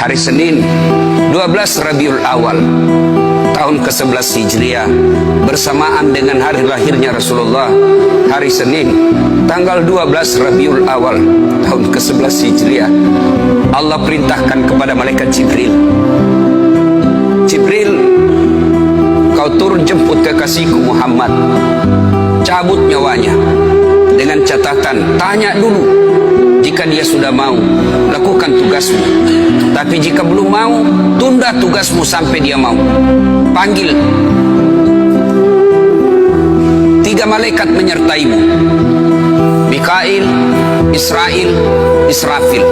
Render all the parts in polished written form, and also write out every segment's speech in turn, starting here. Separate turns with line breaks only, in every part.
hari Senin 12 Rabiul Awal tahun ke-11 Hijriah, bersamaan dengan hari lahirnya Rasulullah, hari Senin tanggal 12 Rabiul Awal tahun ke-11 Hijriah, Allah perintahkan kepada malaikat Jibril, Jibril, kau turun jemput kekasihku Muhammad, cabut nyawanya, dengan catatan, tanya dulu. Jika dia sudah mau, lakukan tugasmu. Tapi jika belum mau, tunda tugasmu sampai dia mau. Panggil 3 malaikat menyertaimu, Mikail, Israel, Israfil.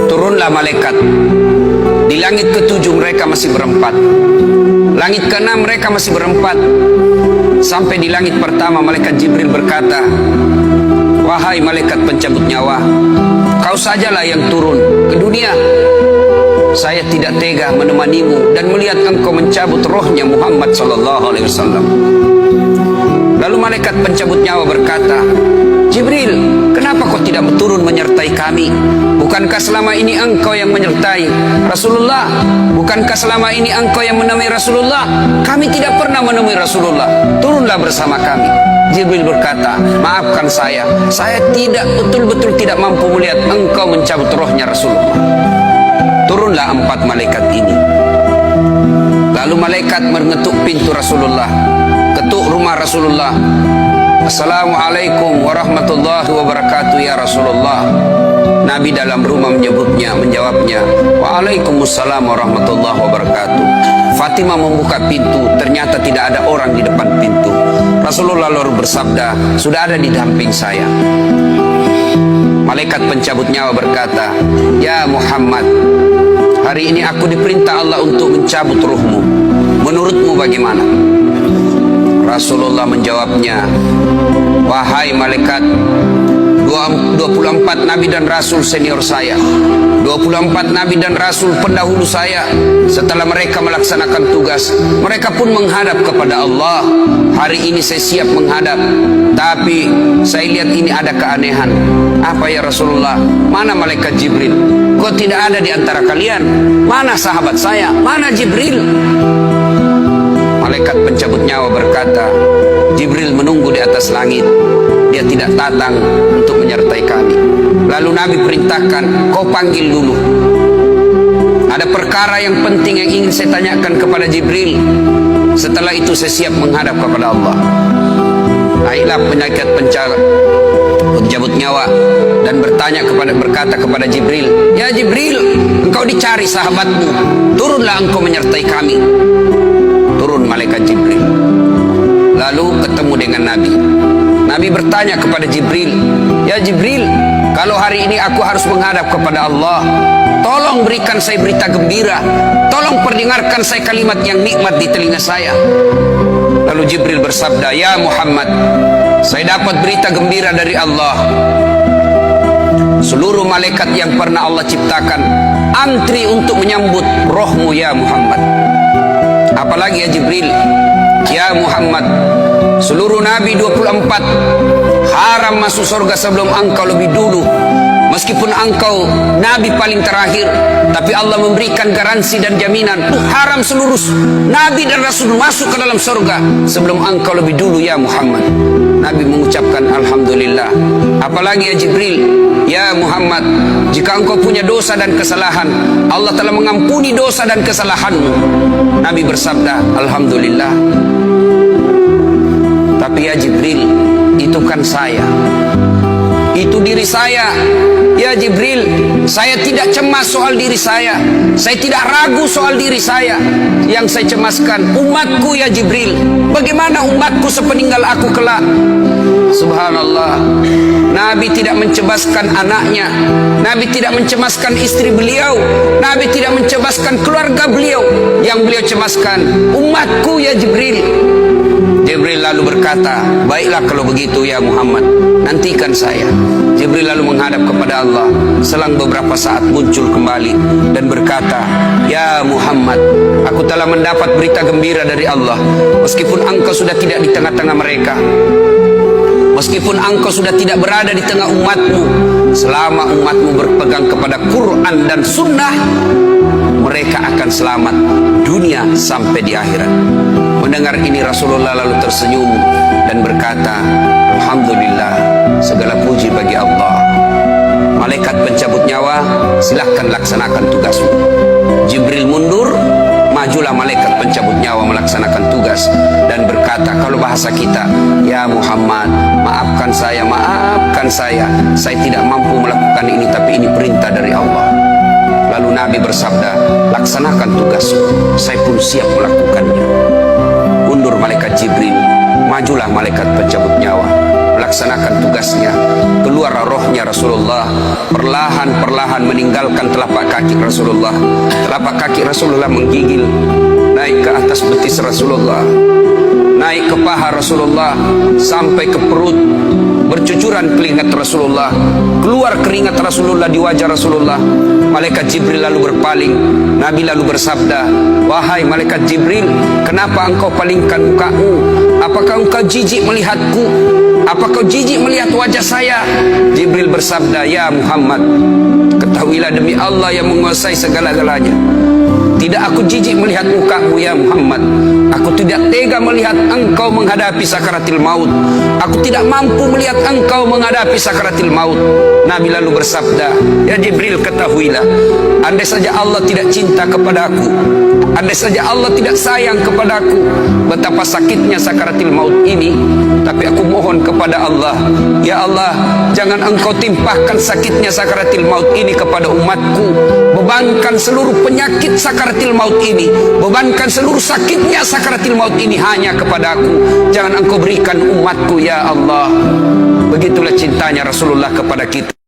Turunlah malaikat. Di langit ke-7 mereka masih berempat, langit ke-6 mereka masih berempat. Sampai di langit pertama malaikat Jibril berkata, wahai malaikat pencabut nyawa, kau sajalah yang turun ke dunia. Saya tidak tega menemanimu dan melihat engkau mencabut rohnya Muhammad SAW. Lalu malaikat pencabut nyawa berkata, Jibril, kenapa kau tidak turun menyertai kami? Bukankah selama ini engkau yang menyertai Rasulullah? Bukankah selama ini engkau yang menemui Rasulullah? Kami tidak pernah menemui Rasulullah. Turunlah bersama kami. Jibril berkata, maafkan saya tidak betul-betul tidak mampu melihat engkau mencabut rohnya Rasulullah. Turunlah 4 malaikat ini. Lalu malaikat mengetuk pintu Rasulullah, ketuk rumah Rasulullah. Assalamualaikum warahmatullahi wabarakatuh ya Rasulullah. Nabi dalam rumah menjawabnya, Waalaikumsalam warahmatullahi wabarakatuh. Fatimah membuka pintu, ternyata tidak ada orang di depan pintu. Rasulullah lalu bersabda, sudah ada di samping saya. Malaikat pencabut nyawa berkata, ya Muhammad, hari ini aku diperintah Allah untuk mencabut ruhmu. Menurutmu bagaimana? Rasulullah menjawabnya, wahai malaikat, 24 nabi dan rasul senior saya, 24 nabi dan rasul pendahulu saya, setelah mereka melaksanakan tugas, mereka pun menghadap kepada Allah. Hari ini saya siap menghadap, tapi saya lihat ini ada keanehan. Apa ya Rasulullah? Mana malaikat Jibril? Kok tidak ada di antara kalian? Mana sahabat saya? Mana Jibril? Malaikat pencabut nyawa berkata, Jibril menunggu di atas langit. Dia tidak datang untuk menyertai kami. Lalu Nabi perintahkan, kau panggil dulu. Ada perkara yang penting yang ingin saya tanyakan kepada Jibril. Setelah itu saya siap menghadap kepada Allah. Baiklah malaikat pencabut nyawa dan berkata kepada Jibril, ya Jibril, engkau dicari sahabatmu. Turunlah engkau menyertai kami. Turun malaikat Jibril. Lalu ketemu dengan Nabi. Nabi bertanya kepada Jibril, ya Jibril, kalau hari ini aku harus menghadap kepada Allah, tolong berikan saya berita gembira. Tolong perdengarkan saya kalimat yang nikmat di telinga saya. Lalu Jibril bersabda, ya Muhammad, saya dapat berita gembira dari Allah. Seluruh malaikat yang pernah Allah ciptakan antri untuk menyambut rohmu ya Muhammad. Apalagi ya Jibril, ya Muhammad, seluruh nabi 24 haram masuk surga sebelum engkau lebih dulu. Meskipun engkau nabi paling terakhir, tapi Allah memberikan garansi dan jaminan haram seluruh nabi dan rasul masuk ke dalam surga sebelum engkau lebih dulu ya Muhammad. Nabi mengucapkan alhamdulillah. Apalagi ya Jibril, ya Muhammad, jika engkau punya dosa dan kesalahan, Allah telah mengampuni dosa dan kesalahanmu. Nabi bersabda alhamdulillah. Tapi ya Jibril, itu kan saya, itu diri saya. Ya Jibril, saya tidak cemas soal diri saya tidak ragu soal diri saya. Yang saya cemaskan umatku ya Jibril. Bagaimana umatku sepeninggal aku kelak? Subhanallah, Nabi tidak mencemaskan anaknya, Nabi tidak mencemaskan istri beliau, Nabi tidak mencemaskan keluarga beliau. Yang beliau cemaskan umatku ya Jibril. Jibril lalu berkata, baiklah kalau begitu ya Muhammad, nantikan saya. Jibril lalu menghadap kepada Allah. Selang beberapa saat muncul kembali dan berkata, ya Muhammad, aku telah mendapat berita gembira dari Allah. Meskipun engkau sudah tidak di tengah-tengah mereka, Meskipun engkau sudah tidak berada di tengah umatmu, selama umatmu berpegang kepada Quran dan Sunnah, mereka akan selamat dunia sampai di akhirat. Mendengar ini Rasulullah lalu tersenyum dan berkata, Alhamdulillah, segala puji bagi Allah. Malaikat pencabut nyawa, silahkan laksanakan tugasmu. Jibril mundur, majulah malaikat pencabut nyawa melaksanakan tugas dan berkata, kalau bahasa kita, ya Muhammad, maafkan saya, saya tidak mampu melakukan ini, tapi ini perintah dari Allah. Lalu Nabi bersabda, laksanakan tugasmu, saya pun siap melakukannya. Mundur malaikat Jibril, majulah malaikat pencabut nyawa melaksanakan tugasnya. Keluar rohnya Rasulullah, perlahan-perlahan meninggalkan telapak kaki Rasulullah. Telapak kaki Rasulullah menggigil naik ke atas betis Rasulullah, naik ke paha Rasulullah, sampai ke perut. Bercucuran keringat Rasulullah, keluar keringat Rasulullah di wajah Rasulullah. Malaikat Jibril lalu berpaling. Nabi lalu bersabda, wahai malaikat Jibril, kenapa engkau palingkan mukamu? Apakah engkau jijik melihatku? Apakah kau jijik melihat wajah saya? Jibril bersabda, ya Muhammad, ketahuilah demi Allah yang menguasai segala-galanya, tidak aku jijik melihat mukamu ya Muhammad. Aku tidak tega melihat engkau menghadapi sakaratil maut. Aku tidak mampu melihat engkau menghadapi sakaratil maut. Nabi lalu bersabda, ya Jibril, ketahuilah, andai saja Allah tidak cinta kepada aku, andai saja Allah tidak sayang kepada aku, betapa sakitnya sakaratil maut ini. Tapi aku mohon kepada Allah, ya Allah, jangan engkau timpahkan sakitnya sakaratil maut ini kepada umatku. Bebankan seluruh penyakit sakaratil maut ini, bebankan seluruh sakitnya sakaratil maut ini hanya kepada aku. Jangan engkau berikan umatku ya Allah. Begitulah cintanya Rasulullah kepada kita.